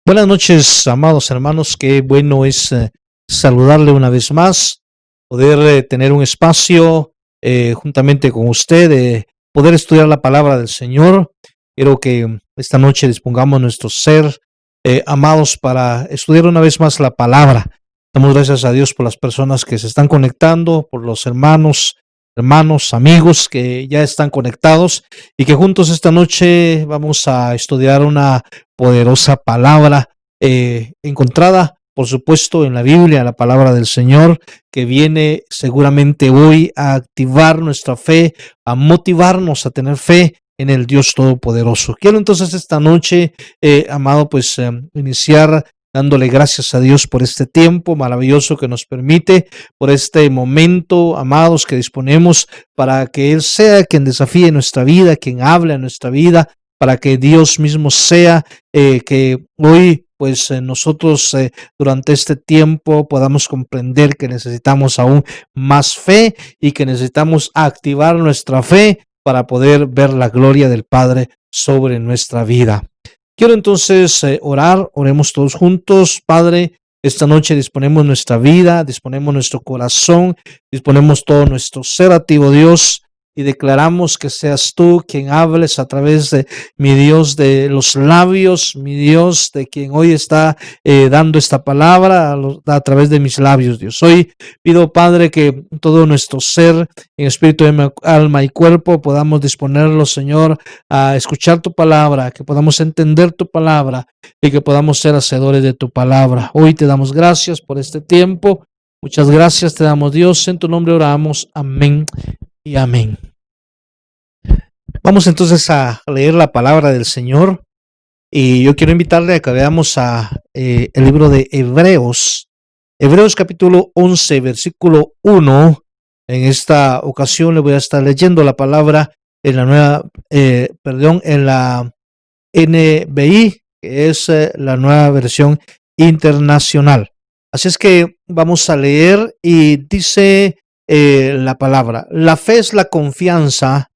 Buenas noches, amados hermanos. Qué bueno es saludarle una vez más, poder tener un espacio juntamente con usted, poder estudiar la palabra del Señor. Quiero que esta noche dispongamos nuestro ser, amados, para estudiar una vez más la palabra. Damos gracias a Dios por las personas que se están conectando, por los hermanos, amigos que ya están conectados y que juntos esta noche vamos a estudiar una poderosa palabra encontrada, por supuesto, en la Biblia, la palabra del Señor, que viene seguramente hoy a activar nuestra fe, a motivarnos a tener fe en el Dios Todopoderoso. Quiero entonces esta noche, amado, pues iniciar dándole gracias a Dios por este tiempo maravilloso que nos permite, por este momento, amados, que disponemos para que Él sea quien desafíe nuestra vida, quien hable a nuestra vida, para que Dios mismo sea que hoy pues nosotros durante este tiempo podamos comprender que necesitamos aún más fe y que necesitamos activar nuestra fe para poder ver la gloria del Padre sobre nuestra vida. Quiero entonces orar, oremos todos juntos. Padre, esta noche disponemos nuestra vida, disponemos nuestro corazón, disponemos todo nuestro ser a ti, oh Dios, y declaramos que seas tú quien hables a través de mi Dios, de los labios, mi Dios, de quien hoy está dando esta palabra a través de mis labios, Dios. Hoy pido, Padre, que todo nuestro ser, en espíritu, alma y cuerpo, podamos disponerlo, Señor, a escuchar tu palabra, que podamos entender tu palabra y que podamos ser hacedores de tu palabra. Hoy te damos gracias por este tiempo. Muchas gracias te damos, Dios. En tu nombre oramos. Amén y amén. Vamos entonces a leer la palabra del Señor y yo quiero invitarle a que veamos el libro de Hebreos capítulo 11, versículo 1. En esta ocasión le voy a estar leyendo la palabra en la en la NBI, que es la nueva versión internacional. Así es que vamos a leer y dice la palabra: la fe es la confianza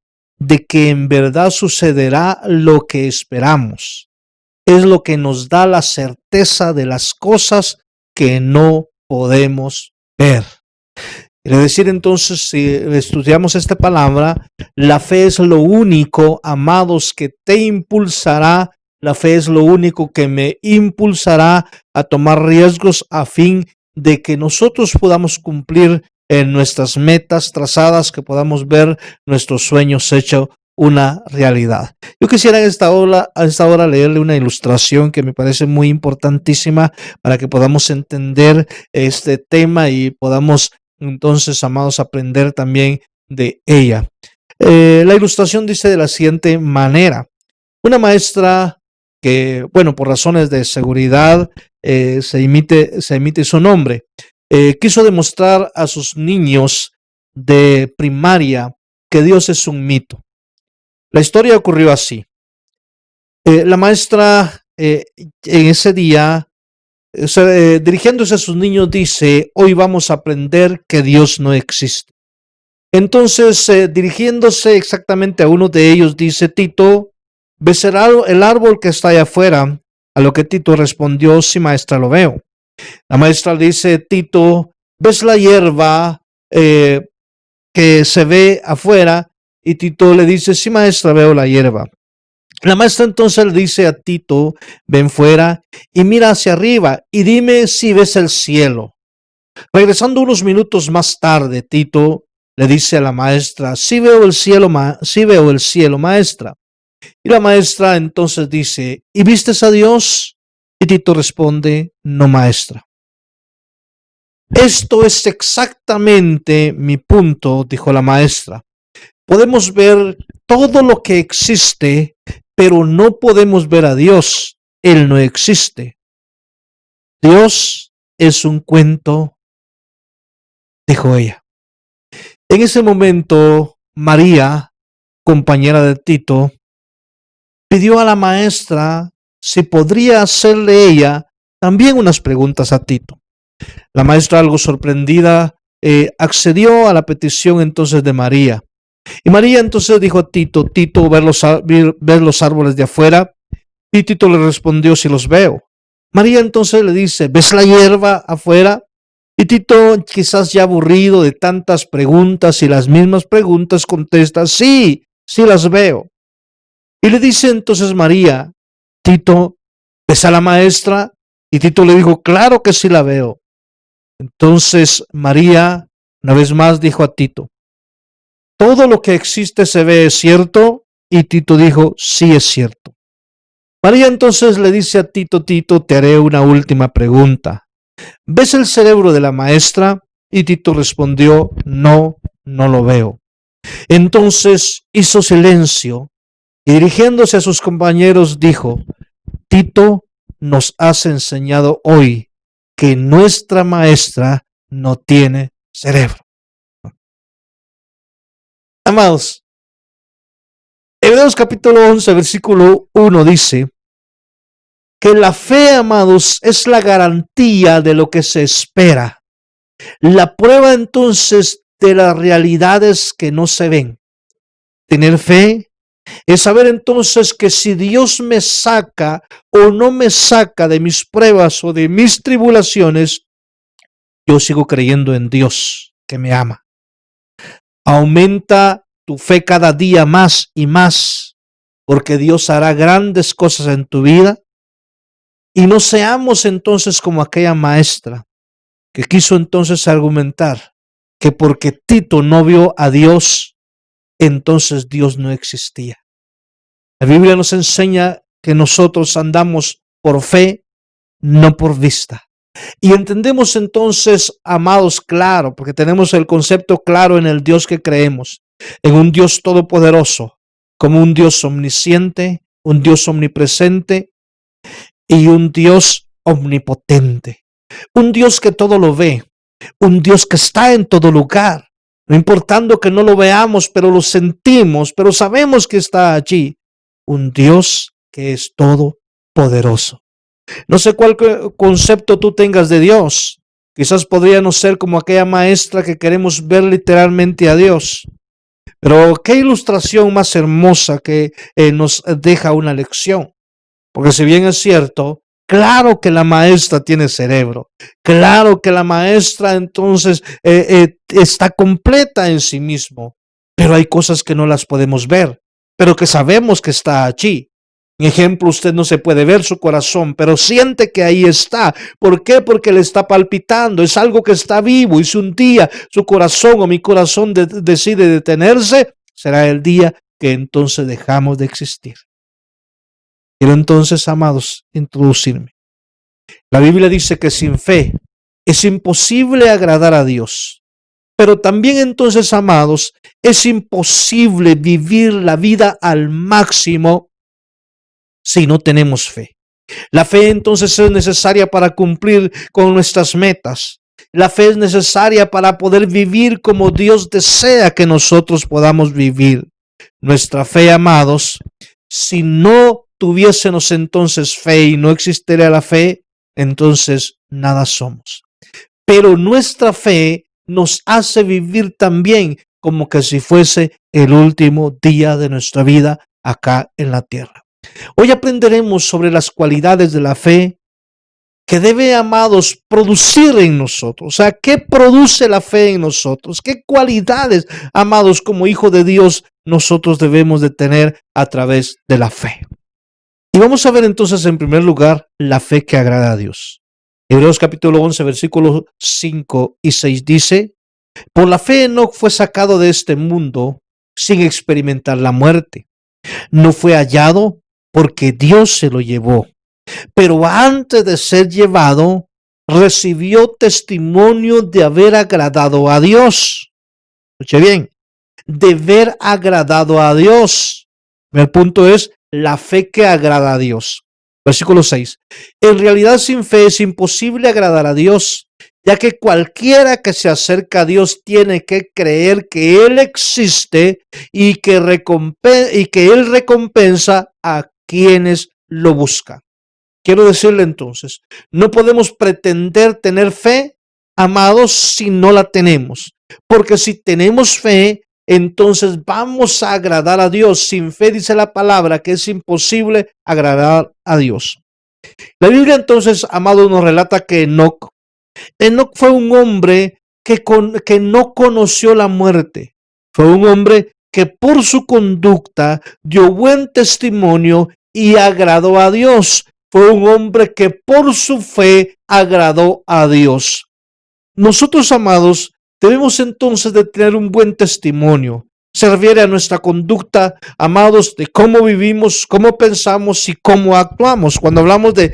de que en verdad sucederá lo que esperamos. Es lo que nos da la certeza de las cosas que no podemos ver. Quiere decir entonces, si estudiamos esta palabra, la fe es lo único, amados, que te impulsará. La fe es lo único que me impulsará a tomar riesgos a fin de que nosotros podamos cumplir en nuestras metas trazadas, que podamos ver nuestros sueños hechos una realidad. Yo quisiera a esta hora leerle una ilustración que me parece muy importantísima para que podamos entender este tema y podamos entonces, amados, aprender también de ella. La ilustración dice de la siguiente manera: una maestra que, bueno, por razones de seguridad se emite su nombre, quiso demostrar a sus niños de primaria que Dios es un mito. La historia ocurrió así. La maestra en ese día, dirigiéndose a sus niños, dice: hoy vamos a aprender que Dios no existe. Entonces, dirigiéndose exactamente a uno de ellos, dice: Tito, ¿ves el árbol que está allá afuera? A lo que Tito respondió: sí, maestra, lo veo. La maestra dice: Tito, ¿ves la hierba que se ve afuera? Y Tito le dice: sí, maestra, veo la hierba. La maestra entonces le dice a Tito: ven fuera y mira hacia arriba y dime si ves el cielo. Regresando unos minutos más tarde, Tito le dice a la maestra: sí veo el cielo, maestra. Y la maestra entonces dice: ¿y vistes a Dios? Y Tito responde: no, maestra. Esto es exactamente mi punto, dijo la maestra. Podemos ver todo lo que existe, pero no podemos ver a Dios. Él no existe. Dios es un cuento, dijo ella. En ese momento, María, compañera de Tito, pidió a la maestra si podría hacerle ella también unas preguntas a Tito. La maestra, algo sorprendida, accedió a la petición entonces de María. Y María entonces dijo a Tito: Tito, ¿ves los árboles de afuera? Y Tito le respondió: sí los veo. María entonces le dice, ¿ves la hierba afuera? Y Tito, quizás ya aburrido de tantas preguntas y las mismas preguntas, contesta, sí, sí las veo. Y le dice entonces María, Tito, ¿ves a la maestra? Y Tito le dijo, claro que sí la veo. Entonces María, una vez más, dijo a Tito, todo lo que existe se ve, ¿es cierto? Y Tito dijo, sí es cierto. María entonces le dice a Tito, Tito, te haré una última pregunta. ¿Ves el cerebro de la maestra? Y Tito respondió, no, no lo veo. Entonces hizo silencio y dirigiéndose a sus compañeros dijo, Tito, nos has enseñado hoy que nuestra maestra no tiene cerebro. Amados, Hebreos capítulo 11, versículo 1 dice que la fe, amados, es la garantía de lo que se espera. La prueba entonces de las realidades que no se ven. Tener fe es saber entonces que si Dios me saca o no me saca de mis pruebas o de mis tribulaciones, yo sigo creyendo en Dios que me ama. Aumenta tu fe cada día más y más, porque Dios hará grandes cosas en tu vida. Y no seamos entonces como aquella maestra que quiso entonces argumentar que porque Tito no vio a Dios, entonces Dios no existía. La Biblia nos enseña que nosotros andamos por fe, no por vista. Y entendemos entonces, amados, claro, porque tenemos el concepto claro en el Dios que creemos, en un Dios todopoderoso, como un Dios omnisciente, un Dios omnipresente y un Dios omnipotente. Un Dios que todo lo ve, un Dios que está en todo lugar, no importando que no lo veamos, pero lo sentimos, pero sabemos que está allí. Un Dios que es todopoderoso. No sé cuál concepto tú tengas de Dios. Quizás podría no ser como aquella maestra que queremos ver literalmente a Dios. Pero qué ilustración más hermosa que nos deja una lección. Porque si bien es cierto, claro que la maestra tiene cerebro. Claro que la maestra entonces está completa en sí mismo. Pero hay cosas que no las podemos ver, pero que sabemos que está allí. En ejemplo, usted no se puede ver su corazón, pero siente que ahí está. ¿Por qué? Porque le está palpitando. Es algo que está vivo. Y si un día su corazón o mi corazón decide detenerse, será el día que entonces dejamos de existir. Quiero entonces, amados, introducirme. La Biblia dice que sin fe es imposible agradar a Dios. Pero también entonces, amados, es imposible vivir la vida al máximo si no tenemos fe. La fe entonces es necesaria para cumplir con nuestras metas. La fe es necesaria para poder vivir como Dios desea que nosotros podamos vivir. Nuestra fe, amados, si no tuviésemos entonces fe y no existiera la fe, entonces nada somos. Pero nuestra fe nos hace vivir también como que si fuese el último día de nuestra vida acá en la tierra. Hoy aprenderemos sobre las cualidades de la fe que debe, amados, producir en nosotros. O sea, ¿qué produce la fe en nosotros? ¿Qué cualidades, amados, como hijo de Dios, nosotros debemos de tener a través de la fe? Y vamos a ver entonces, en primer lugar, la fe que agrada a Dios. Hebreos capítulo 11, versículos 5 y 6 dice, por la fe Enoc fue sacado de este mundo sin experimentar la muerte. No fue hallado porque Dios se lo llevó. Pero antes de ser llevado, recibió testimonio de haber agradado a Dios. Escuche bien, de haber agradado a Dios. El punto es la fe que agrada a Dios. Versículo 6. En realidad sin fe es imposible agradar a Dios, ya que cualquiera que se acerca a Dios tiene que creer que Él existe y que Él recompensa a quienes lo buscan. Quiero decirle entonces, no podemos pretender tener fe, amados, si no la tenemos. Porque si tenemos fe, entonces vamos a agradar a Dios. Sin fe dice la palabra que es imposible agradar a Dios. La Biblia entonces, amado, nos relata que Enoc fue un hombre que no conoció la muerte. Fue un hombre que por su conducta dio buen testimonio y agradó a Dios. Fue un hombre que por su fe agradó a Dios. Nosotros, amados, debemos entonces de tener un buen testimonio. Se refiere a nuestra conducta, amados, de cómo vivimos, cómo pensamos y cómo actuamos. Cuando hablamos del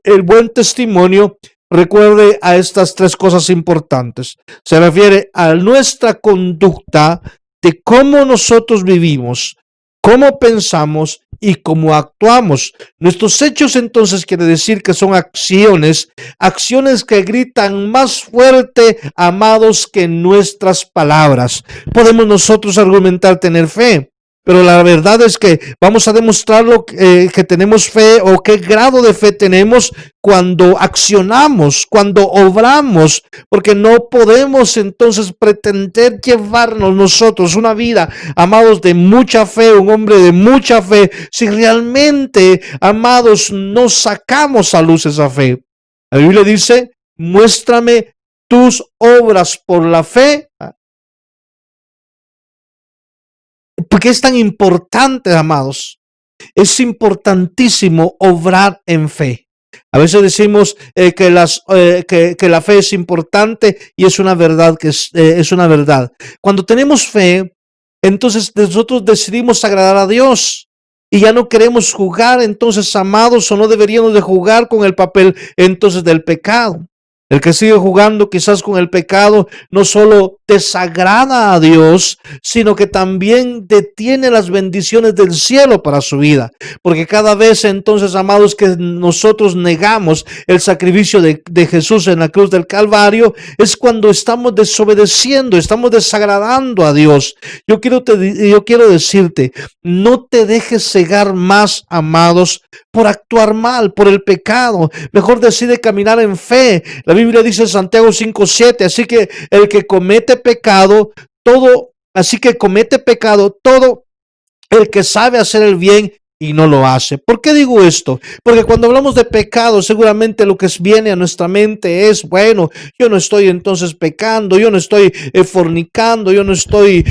el buen testimonio, recuerde a estas tres cosas importantes. Se refiere a nuestra conducta, de cómo nosotros vivimos, cómo pensamos y cómo actuamos. Nuestros hechos entonces quiere decir que son acciones que gritan más fuerte, amados, que nuestras palabras. Podemos nosotros argumentar tener fe, pero la verdad es que vamos a demostrar que tenemos fe o qué grado de fe tenemos cuando accionamos, cuando obramos, porque no podemos entonces pretender llevarnos nosotros una vida, amados, de mucha fe, un hombre de mucha fe, si realmente, amados, no sacamos a luz esa fe. La Biblia dice, muéstrame tus obras por la fe. Porque es tan importante, amados. Es importantísimo obrar en fe. A veces decimos que la fe es importante y es una verdad que es una verdad. Cuando tenemos fe, entonces nosotros decidimos agradar a Dios y ya no queremos jugar, entonces, amados, o no deberíamos de jugar con el papel entonces del pecado. El que sigue jugando quizás con el pecado no solo desagrada a Dios, sino que también detiene las bendiciones del cielo para su vida. Porque cada vez entonces, amados, que nosotros negamos el sacrificio de Jesús en la cruz del Calvario, es cuando estamos desobedeciendo, estamos desagradando a Dios. Yo quiero decirte, no te dejes cegar más, amados, por actuar mal, por el pecado. Mejor decide caminar en fe. La Biblia dice en Santiago 5:7, así que comete pecado todo el que sabe hacer el bien y no lo hace. ¿Por qué digo esto? Porque cuando hablamos de pecado, seguramente lo que viene a nuestra mente es, bueno, yo no estoy entonces pecando, yo no estoy fornicando, yo no estoy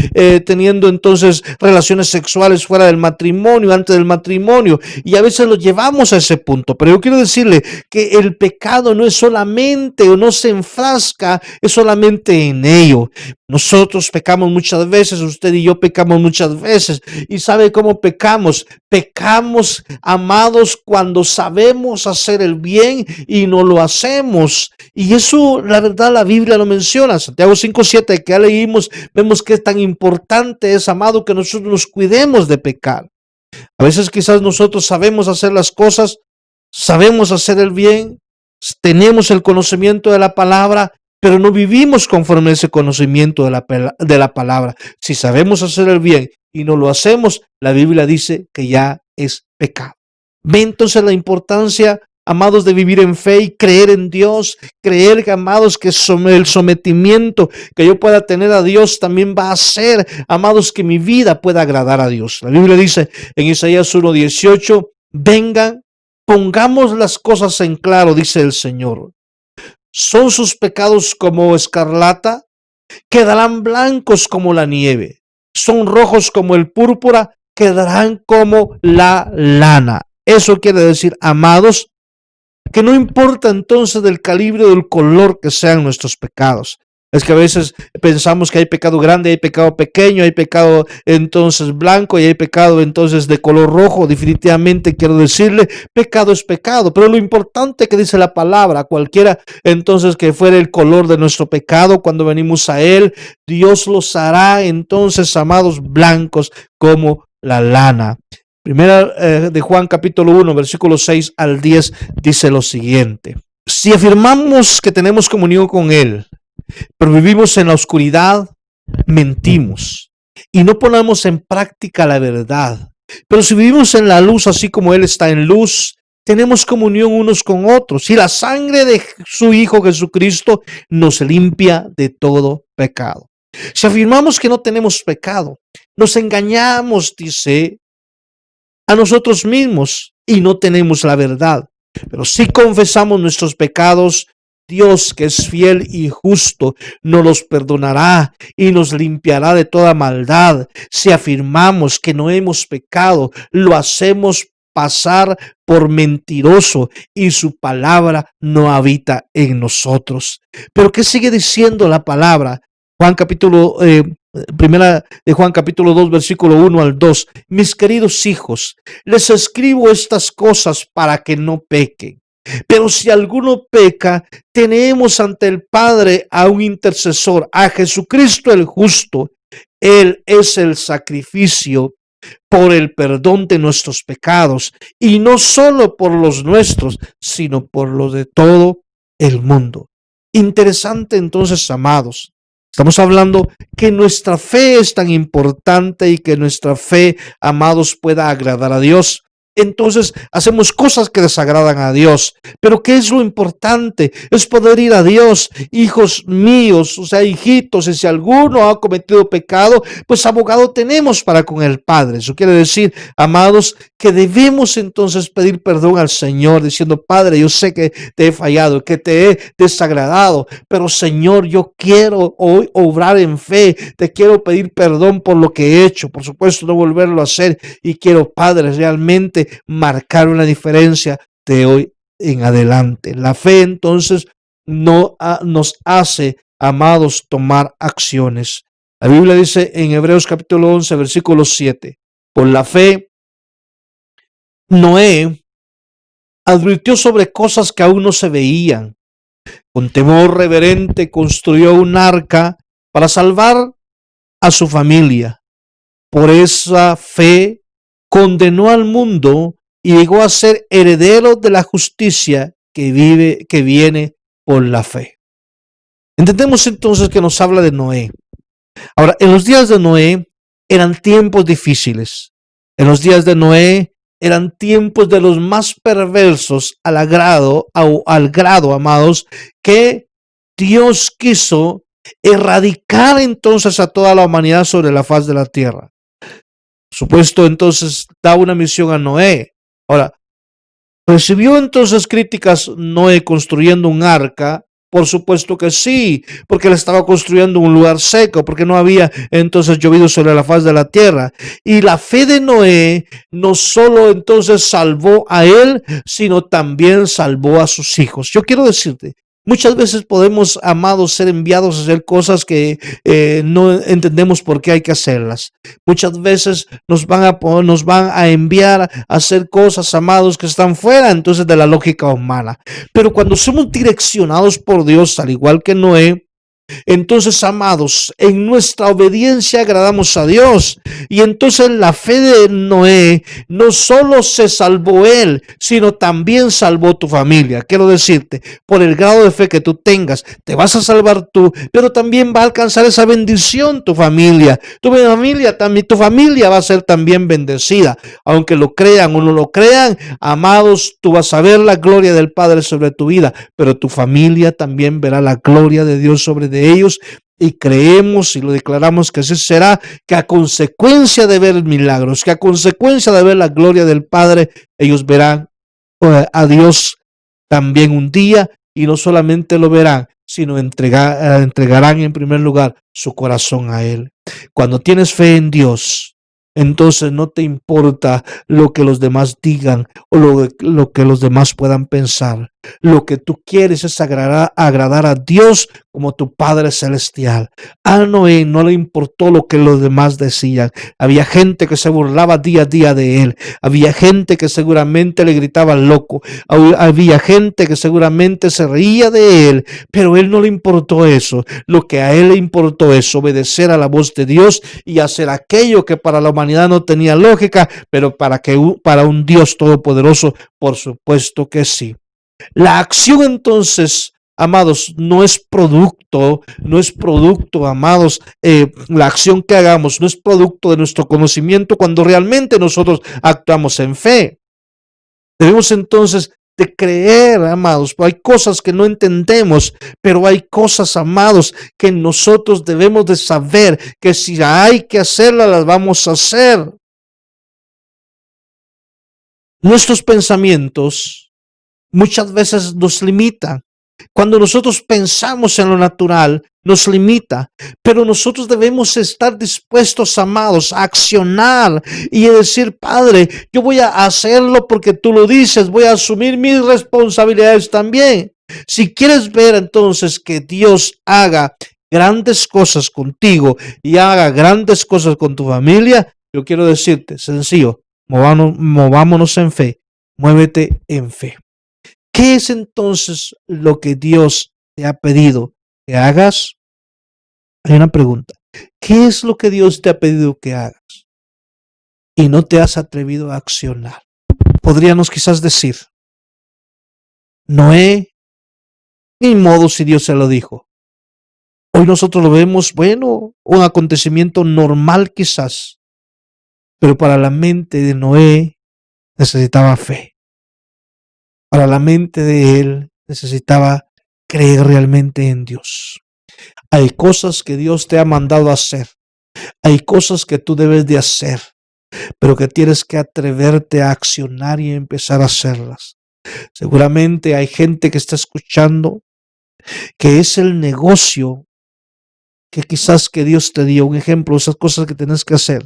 teniendo entonces relaciones sexuales fuera del matrimonio, antes del matrimonio, y a veces lo llevamos a ese punto. Pero yo quiero decirle que el pecado no es solamente, o no se enfrasca, es solamente en ello. Nosotros pecamos muchas veces, usted y yo pecamos muchas veces. ¿Y sabe cómo pecamos? Pecamos, amados, cuando sabemos hacer el bien y no lo hacemos. Y eso, la verdad, la Biblia lo menciona. Santiago 5:7, que ya leímos, vemos que es tan importante es, amado, que nosotros nos cuidemos de pecar. A veces quizás nosotros sabemos hacer las cosas, sabemos hacer el bien, tenemos el conocimiento de la palabra, pero no vivimos conforme a ese conocimiento de la palabra. Si sabemos hacer el bien y no lo hacemos, la Biblia dice que ya es pecado. Ve entonces la importancia, amados, de vivir en fe y creer en Dios, creer, amados, que el sometimiento que yo pueda tener a Dios también va a hacer, amados, que mi vida pueda agradar a Dios. La Biblia dice en Isaías 1:18, vengan, pongamos las cosas en claro, dice el Señor. Son sus pecados como escarlata, quedarán blancos como la nieve. Son rojos como el púrpura, quedarán como la lana. Eso quiere decir, amados, que no importa entonces del calibre o del color que sean nuestros pecados. Es que a veces pensamos que hay pecado grande, hay pecado pequeño, hay pecado entonces blanco y hay pecado entonces de color rojo. Definitivamente quiero decirle, pecado es pecado, pero lo importante que dice la palabra, cualquiera entonces que fuera el color de nuestro pecado, cuando venimos a Él, Dios los hará entonces, amados, blancos como la lana. Primera de Juan capítulo 1, versículos 6 al 10 dice lo siguiente. Si afirmamos que tenemos comunión con Él, pero vivimos en la oscuridad, mentimos y no ponemos en práctica la verdad. Pero si vivimos en la luz, así como Él está en luz, tenemos comunión unos con otros. Y la sangre de su Hijo Jesucristo nos limpia de todo pecado. Si afirmamos que no tenemos pecado, nos engañamos, dice, a nosotros mismos, y no tenemos la verdad. Pero si confesamos nuestros pecados, Dios, que es fiel y justo, nos los perdonará y nos limpiará de toda maldad. Si afirmamos que no hemos pecado, lo hacemos pasar por mentiroso y su palabra no habita en nosotros. Pero ¿qué sigue diciendo la palabra? Primera de Juan capítulo 2 versículo 1 al 2. Mis queridos hijos, les escribo estas cosas para que no pequen. Pero si alguno peca, tenemos ante el Padre a un intercesor, a Jesucristo el justo. Él es el sacrificio por el perdón de nuestros pecados, y no solo por los nuestros, sino por los de todo el mundo. Interesante entonces, amados. Estamos hablando que nuestra fe es tan importante y que nuestra fe, amados, pueda agradar a Dios. Entonces hacemos cosas que desagradan a Dios. Pero ¿qué es lo importante? Es poder ir a Dios. Hijos míos, o sea, hijitos, y si alguno ha cometido pecado, pues abogado tenemos para con el Padre. Eso quiere decir, amados, que debemos entonces pedir perdón al Señor, diciendo: Padre, yo sé que te he fallado, que te he desagradado, pero Señor, yo quiero hoy obrar en fe. Te quiero pedir perdón por lo que he hecho. Por supuesto, no volverlo a hacer. Y quiero, Padre, realmente marcar una diferencia de hoy en adelante. La fe entonces no nos hace, amados, tomar acciones. La Biblia dice en Hebreos capítulo 11 versículo 7: por la fe Noé advirtió sobre cosas que aún no se veían. Con temor reverente construyó un arca para salvar a su familia. Por esa fe condenó al mundo y llegó a ser heredero de la justicia que viene por la fe. Entendemos entonces que nos habla de Noé. Ahora, en los días de Noé eran tiempos difíciles. En los días de Noé eran tiempos de los más perversos al grado, amados, que Dios quiso erradicar entonces a toda la humanidad sobre la faz de la tierra. Supuesto, entonces da una misión a Noé. Ahora, ¿recibió entonces críticas Noé construyendo un arca? Por supuesto que sí, porque él estaba construyendo un lugar seco, porque no había entonces llovido sobre la faz de la tierra. Y la fe de Noé no solo entonces salvó a él, sino también salvó a sus hijos. Yo quiero decirte, muchas veces podemos, amados, ser enviados a hacer cosas que no entendemos por qué hay que hacerlas. Muchas veces nos van a enviar a hacer cosas, amados, que están fuera entonces de la lógica humana. Pero cuando somos direccionados por Dios, al igual que Noé, entonces, amados, en nuestra obediencia agradamos a Dios. Y entonces la fe de Noé no solo se salvó él, sino también salvó tu familia. Quiero decirte, por el grado de fe que tú tengas, te vas a salvar tú, pero también va a alcanzar esa bendición tu familia. Tu familia va a ser también bendecida. Aunque lo crean o no lo crean, amados, tú vas a ver la gloria del Padre sobre tu vida, pero tu familia también verá la gloria de Dios sobre ellos, y creemos y lo declaramos que así será, que a consecuencia de ver milagros, que a consecuencia de ver la gloria del Padre, ellos verán a Dios también un día, y no solamente lo verán, sino entregarán en primer lugar su corazón a Él. Cuando tienes fe en Dios, entonces no te importa lo que los demás digan o lo que los demás puedan pensar. Lo que tú quieres es agradar a Dios como tu Padre Celestial. A Noé no le importó lo que los demás decían. Había gente que se burlaba día a día de él. Había gente que seguramente le gritaba loco. Había gente que seguramente se reía de él. Pero él no le importó eso. Lo que a él le importó es obedecer a la voz de Dios y hacer aquello que para la humanidad no tenía lógica, pero para un Dios todopoderoso, por supuesto que sí. La acción entonces, amados, no es producto, amados, la acción que hagamos no es producto de nuestro conocimiento cuando realmente nosotros actuamos en fe. Debemos entonces de creer, amados. Hay cosas que no entendemos, pero hay cosas, amados, que nosotros debemos de saber que si hay que hacerlas, las vamos a hacer. Nuestros pensamientos muchas veces nos limitan. Cuando nosotros pensamos en lo natural, nos limita, pero nosotros debemos estar dispuestos, amados, a accionar y a decir: Padre, yo voy a hacerlo porque tú lo dices, voy a asumir mis responsabilidades también. Si quieres ver entonces que Dios haga grandes cosas contigo y haga grandes cosas con tu familia, yo quiero decirte, sencillo, movámonos en fe, muévete en fe. ¿Qué es entonces lo que Dios te ha pedido que hagas? Hay una pregunta. ¿Qué es lo que Dios te ha pedido que hagas y no te has atrevido a accionar? Podríamos quizás decir: Noé, ni modo si Dios se lo dijo. Hoy nosotros lo vemos, bueno, un acontecimiento normal quizás, pero para la mente de Noé necesitaba fe. Para la mente de él necesitaba creer realmente en Dios. Hay cosas que Dios te ha mandado a hacer. Hay cosas que tú debes de hacer, pero que tienes que atreverte a accionar y empezar a hacerlas. Seguramente hay gente que está escuchando que es el negocio que quizás que Dios te dio. Un ejemplo, esas cosas que tienes que hacer,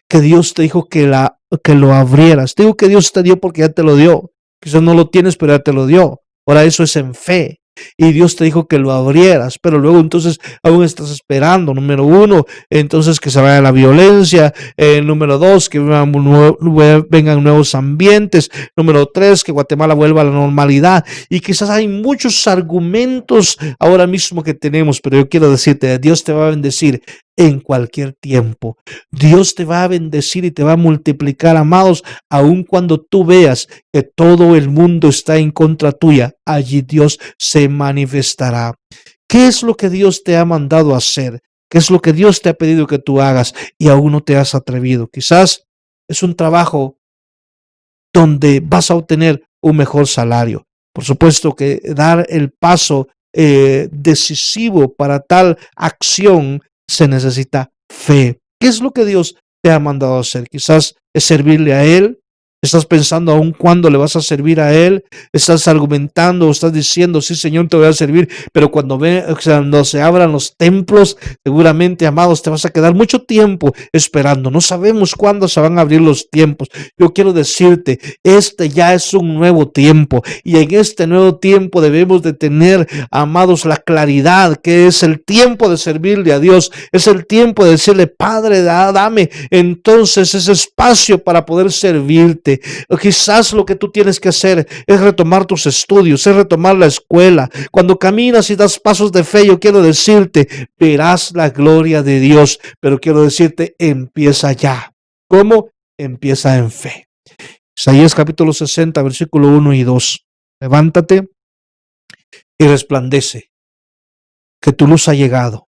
que Dios te dijo que lo abrieras. Te digo que Dios te dio porque ya te lo dio. Quizás no lo tienes, pero ya te lo dio. Ahora eso es en fe. Y Dios te dijo que lo abrieras, pero luego entonces aún estás esperando. Número uno, entonces que se vaya la violencia. Número dos, que vengan nuevos ambientes. Número tres, que Guatemala vuelva a la normalidad. Y quizás hay muchos argumentos ahora mismo que tenemos, pero yo quiero decirte, Dios te va a bendecir en cualquier tiempo. Dios te va a bendecir y te va a multiplicar, amados, aun cuando tú veas que todo el mundo está en contra tuya. Allí Dios se manifestará. ¿Qué es lo que Dios te ha mandado a hacer? ¿Qué es lo que Dios te ha pedido que tú hagas y aún no te has atrevido? Quizás es un trabajo donde vas a obtener un mejor salario. Por supuesto que dar el paso decisivo para tal acción se necesita fe. ¿Qué es lo que Dios te ha mandado a hacer? Quizás es servirle a Él. Estás pensando aún cuándo le vas a servir a Él. Estás argumentando o estás diciendo: sí, Señor, te voy a servir. Pero cuando se abran los templos, seguramente, amados, te vas a quedar mucho tiempo esperando. No sabemos cuándo se van a abrir los tiempos. Yo quiero decirte, este ya es un nuevo tiempo. Y en este nuevo tiempo debemos de tener, amados, la claridad que es el tiempo de servirle a Dios. Es el tiempo de decirle: Padre, dame entonces ese espacio para poder servirte. Quizás lo que tú tienes que hacer es retomar tus estudios, es retomar la escuela. Cuando caminas y das pasos de fe, yo quiero decirte, verás la gloria de Dios. Pero quiero decirte, empieza ya. ¿Cómo? Empieza en fe. Isaías capítulo 60, versículo 1 y 2. Levántate y resplandece, que tu luz ha llegado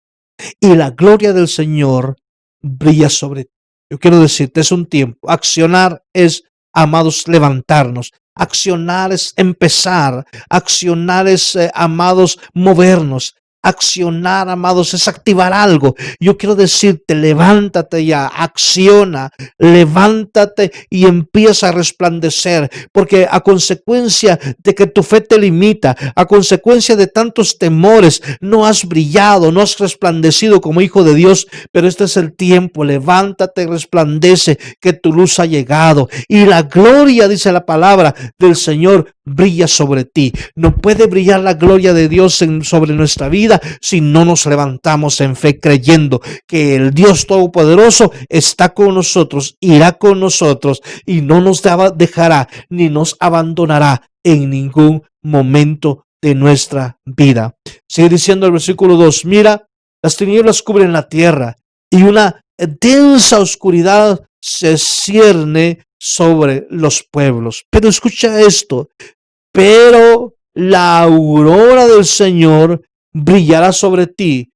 y la gloria del Señor brilla sobre ti. Yo quiero decirte, es un tiempo. Accionar es, amados, levantarnos. Accionar es empezar. Accionar es, amados, movernos. Accionar, amados, es activar algo. Yo quiero decirte, levántate ya, acciona, levántate y empieza a resplandecer, porque a consecuencia de que tu fe te limita, a consecuencia de tantos temores, no has brillado, no has resplandecido como hijo de Dios, pero este es el tiempo. Levántate, resplandece, que tu luz ha llegado y la gloria, dice la palabra del Señor, brilla sobre ti. No puede brillar la gloria de Dios sobre nuestra vida si no nos levantamos en fe, creyendo que el Dios Todopoderoso está con nosotros, irá con nosotros y no nos dejará ni nos abandonará en ningún momento de nuestra vida. Sigue diciendo el versículo 2: mira, las tinieblas cubren la tierra y una densa oscuridad se cierne sobre los pueblos. Pero escucha esto: pero la aurora del Señor brillará sobre ti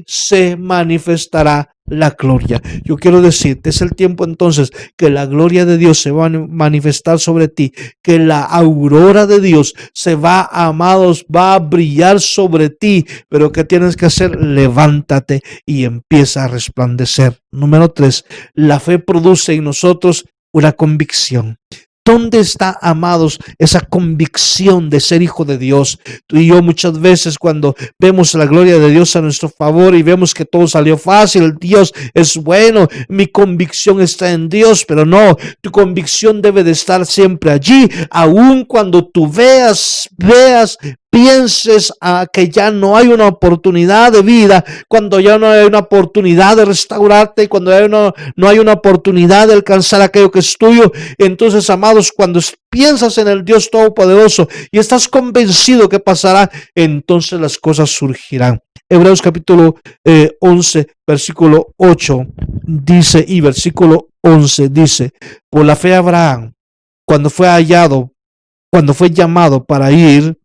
se manifestará la gloria. Yo quiero decirte, es el tiempo entonces que la gloria de Dios se va a manifestar sobre ti, que la aurora de Dios se va, amados, va a brillar sobre ti. Pero ¿qué tienes que hacer? Levántate y empieza a resplandecer. Número 3, la fe produce en nosotros una convicción. ¿Dónde está, amados, esa convicción de ser hijo de Dios? Tú y yo muchas veces cuando vemos la gloria de Dios a nuestro favor y vemos que todo salió fácil, Dios es bueno, mi convicción está en Dios, pero no, tu convicción debe de estar siempre allí, aun cuando tú pienses que ya no hay una oportunidad de vida, cuando ya no hay una oportunidad de restaurarte, cuando no hay una oportunidad de alcanzar aquello que es tuyo. Entonces, amados, cuando piensas en el Dios Todopoderoso y estás convencido que pasará, entonces las cosas surgirán. Hebreos capítulo 11, versículo 8 dice, y versículo 11 dice, por la fe Abraham, cuando fue llamado para ir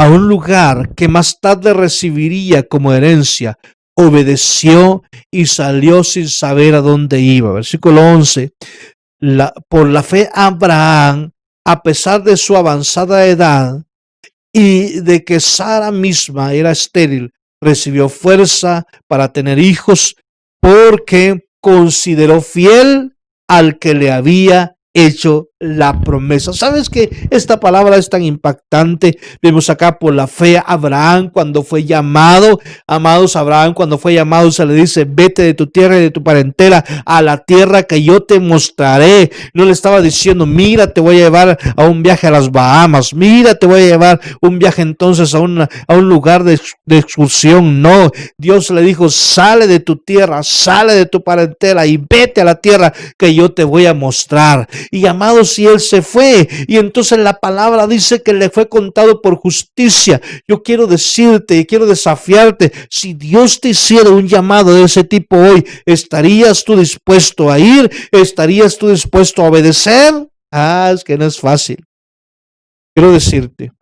a un lugar que más tarde recibiría como herencia, obedeció y salió sin saber a dónde iba. Versículo 11, por la fe Abraham, a pesar de su avanzada edad y de que Sara misma era estéril, recibió fuerza para tener hijos porque consideró fiel al que le había hecho la promesa. ¿Sabes que esta palabra es tan impactante? Vemos acá por la fe Abraham cuando fue llamado, amados, Abraham cuando fue llamado se le dice, vete de tu tierra y de tu parentela a la tierra que yo te mostraré. No le estaba diciendo, mira, te voy a llevar a un viaje a las Bahamas, mira, te voy a llevar un viaje entonces a un lugar de excursión. No, Dios le dijo, sale de tu tierra, sale de tu parentela y vete a la tierra que yo te voy a mostrar. Y amados, y él se fue, y entonces la palabra dice que le fue contado por justicia. Yo quiero decirte y quiero desafiarte, si Dios te hiciera un llamado de ese tipo hoy, ¿estarías tú dispuesto a ir? ¿Estarías tú dispuesto a obedecer? Es que no es fácil. Quiero decirte,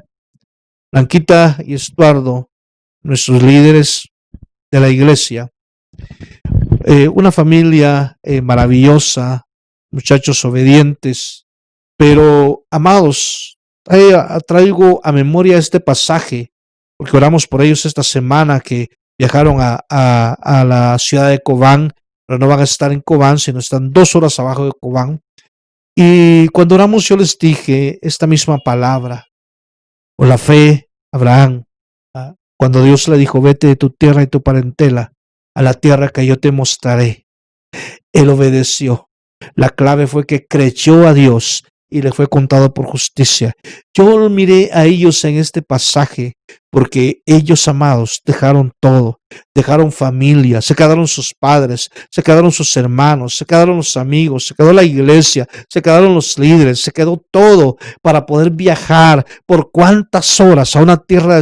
Blanquita y Estuardo, nuestros líderes de la iglesia, una familia maravillosa, muchachos obedientes, pero amados, traigo a memoria este pasaje, porque oramos por ellos esta semana que viajaron a la ciudad de Cobán, pero no van a estar en Cobán, sino están 2 horas abajo de Cobán. Y cuando oramos yo les dije esta misma palabra, por la fe, Abraham, cuando Dios le dijo, vete de tu tierra y tu parentela a la tierra que yo te mostraré, él obedeció. La clave fue que creyó a Dios y le fue contado por justicia. Yo miré a ellos en este pasaje porque ellos, amados, dejaron todo, dejaron familia, se quedaron sus padres, se quedaron sus hermanos, se quedaron los amigos, se quedó la iglesia, se quedaron los líderes, se quedó todo para poder viajar por cuántas horas a una tierra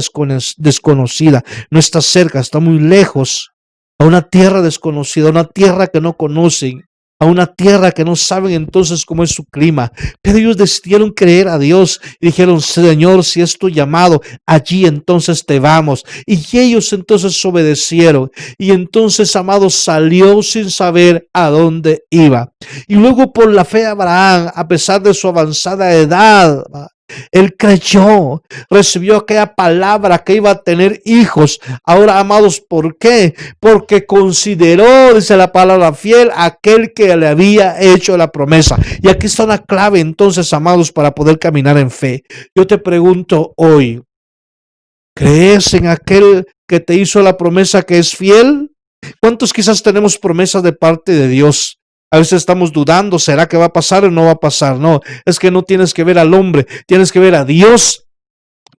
desconocida. No está cerca, está muy lejos, a una tierra desconocida, a una tierra que no conocen, a una tierra que no saben entonces cómo es su clima. Pero ellos decidieron creer a Dios y dijeron, Señor, si es tu llamado, allí entonces te vamos. Y ellos entonces obedecieron. Y entonces, amados, salió sin saber a dónde iba. Y luego por la fe Abraham, a pesar de su avanzada edad, él creyó, recibió aquella palabra que iba a tener hijos. Ahora, amados, ¿por qué? Porque consideró, dice la palabra, fiel a aquel que le había hecho la promesa. Y aquí está una clave entonces, amados, para poder caminar en fe. Yo te pregunto hoy, ¿crees en aquel que te hizo la promesa que es fiel? ¿Cuántos quizás tenemos promesas de parte de Dios? A veces estamos dudando, ¿será que va a pasar o no va a pasar? No, es que no tienes que ver al hombre, tienes que ver a Dios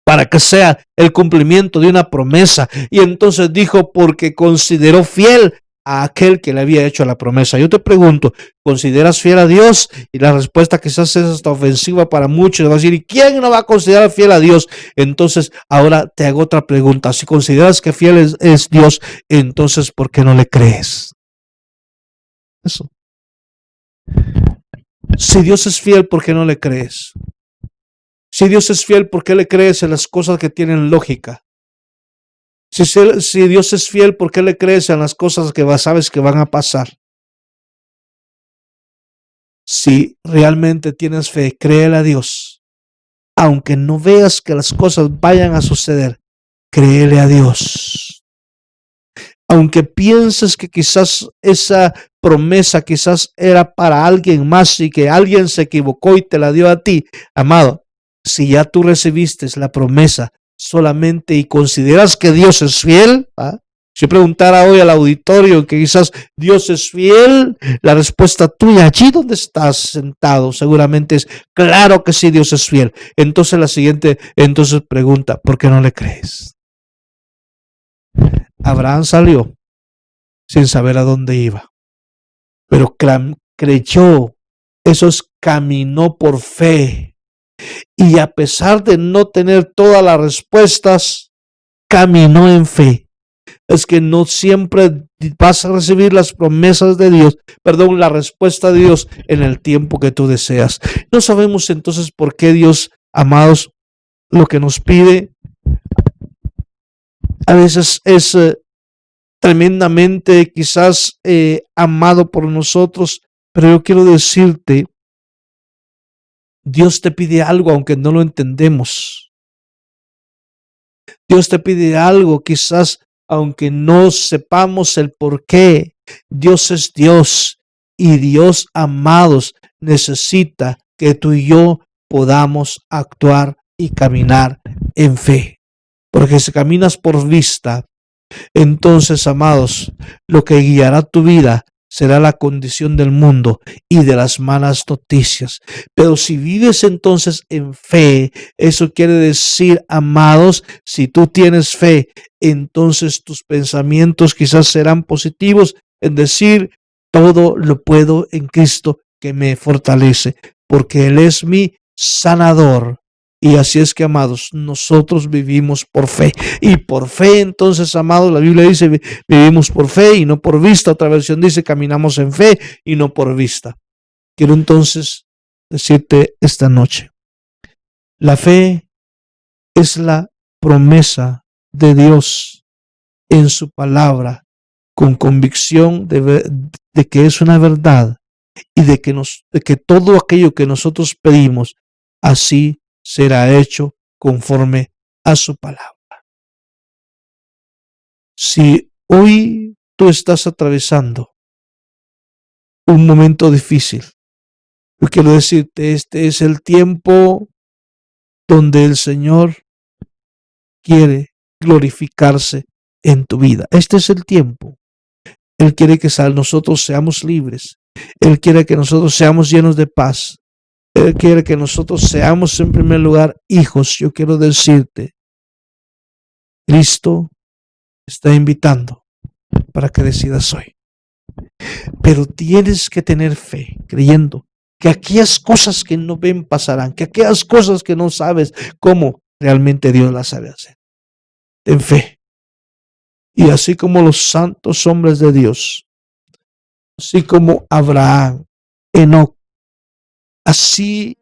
para que sea el cumplimiento de una promesa. Y entonces dijo, porque consideró fiel a aquel que le había hecho la promesa. Yo te pregunto, ¿consideras fiel a Dios? Y la respuesta quizás es hasta ofensiva para muchos. Va a decir, ¿y quién no va a considerar fiel a Dios? Entonces, ahora te hago otra pregunta. Si consideras que fiel es Dios, entonces, ¿por qué no le crees? Eso. Si Dios es fiel, ¿por qué no le crees? Si Dios es fiel, ¿por qué le crees en las cosas que tienen lógica? Si Dios es fiel, ¿por qué le crees en las cosas que sabes que van a pasar? Si realmente tienes fe, créele a Dios. Aunque no veas que las cosas vayan a suceder, créele a Dios. Aunque pienses que quizás esa promesa quizás era para alguien más y que alguien se equivocó y te la dio a ti. Amado, si ya tú recibiste la promesa solamente y consideras que Dios es fiel, ¿ah? Si preguntara hoy al auditorio que quizás Dios es fiel, la respuesta tuya allí donde estás sentado seguramente es claro que sí, Dios es fiel. Entonces la siguiente pregunta, ¿por qué no le crees? Abraham salió sin saber a dónde iba, pero creyó, eso es, caminó por fe. Y a pesar de no tener todas las respuestas, caminó en fe. Es que no siempre vas a recibir las promesas de Dios, la respuesta de Dios en el tiempo que tú deseas. No sabemos entonces por qué Dios, amados, lo que nos pide a veces es tremendamente quizás amado por nosotros, pero yo quiero decirte, Dios te pide algo aunque no lo entendemos. Dios te pide algo quizás aunque no sepamos el por qué. Dios es Dios y Dios, amados, necesita que tú y yo podamos actuar y caminar en fe. Porque si caminas por vista, entonces, amados, lo que guiará tu vida será la condición del mundo y de las malas noticias. Pero si vives entonces en fe, eso quiere decir, amados, si tú tienes fe, entonces tus pensamientos quizás serán positivos, en decir, todo lo puedo en Cristo que me fortalece, porque Él es mi sanador. Y así es que, amados, nosotros vivimos por fe. Y por fe, entonces, amados, la Biblia dice, vivimos por fe y no por vista. Otra versión dice, caminamos en fe y no por vista. Quiero entonces decirte esta noche, la fe es la promesa de Dios en su palabra, con convicción de que es una verdad y de que todo aquello que nosotros pedimos, así será hecho conforme a su palabra. Si hoy tú estás atravesando un momento difícil, yo quiero decirte, este es el tiempo donde el Señor quiere glorificarse en tu vida. Este es el tiempo. Él quiere que nosotros seamos libres. Él quiere que nosotros seamos llenos de paz. Él quiere que nosotros seamos en primer lugar hijos. Yo quiero decirte, Cristo está invitando para que decidas hoy. Pero tienes que tener fe, creyendo que aquellas cosas que no ven pasarán, que aquellas cosas que no sabes cómo, realmente Dios las sabe hacer. Ten fe. Y así como los santos hombres de Dios, así como Abraham, Enoc, así,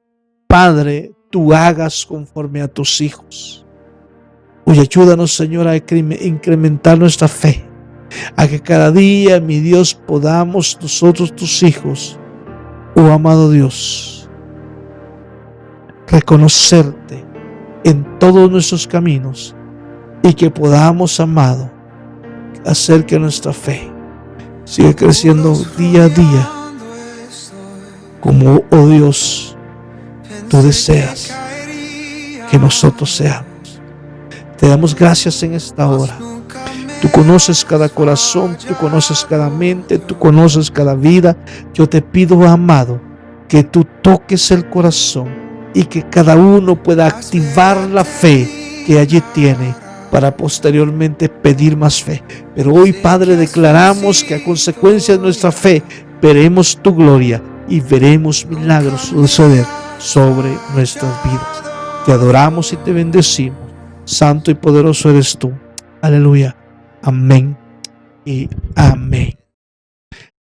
Padre, tú hagas conforme a tus hijos. Oye, ayúdanos, Señor, a incrementar nuestra fe, a que cada día, mi Dios, podamos nosotros, tus hijos, oh amado Dios, reconocerte en todos nuestros caminos y que podamos, amado, hacer que nuestra fe siga creciendo día a día, como, oh Dios, tú deseas que nosotros seamos. Te damos gracias en esta hora. Tú conoces cada corazón, tú conoces cada mente, tú conoces cada vida. Yo te pido, amado, que tú toques el corazón y que cada uno pueda activar la fe que allí tiene para posteriormente pedir más fe. Pero hoy, Padre, declaramos que a consecuencia de nuestra fe veremos tu gloria y veremos milagros suceder sobre nuestras vidas. Te adoramos y te bendecimos. Santo y poderoso eres tú. Aleluya. Amén y amén.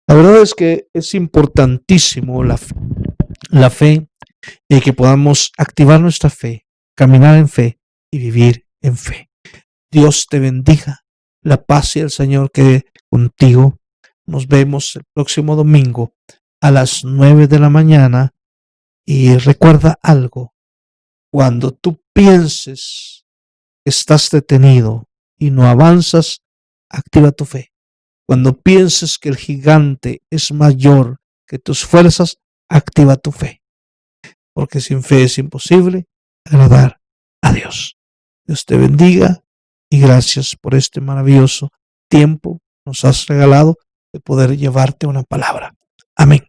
La verdad es que es importantísimo la fe y que podamos activar nuestra fe, caminar en fe y vivir en fe. Dios te bendiga. La paz y el Señor quede contigo. Nos vemos el próximo domingo a las 9 de la mañana. Y recuerda algo. Cuando tú pienses que estás detenido y no avanzas, activa tu fe. Cuando pienses que el gigante es mayor que tus fuerzas, activa tu fe, porque sin fe es imposible agradar a Dios. Dios te bendiga y gracias por este maravilloso tiempo que nos has regalado de poder llevarte una palabra. Amén.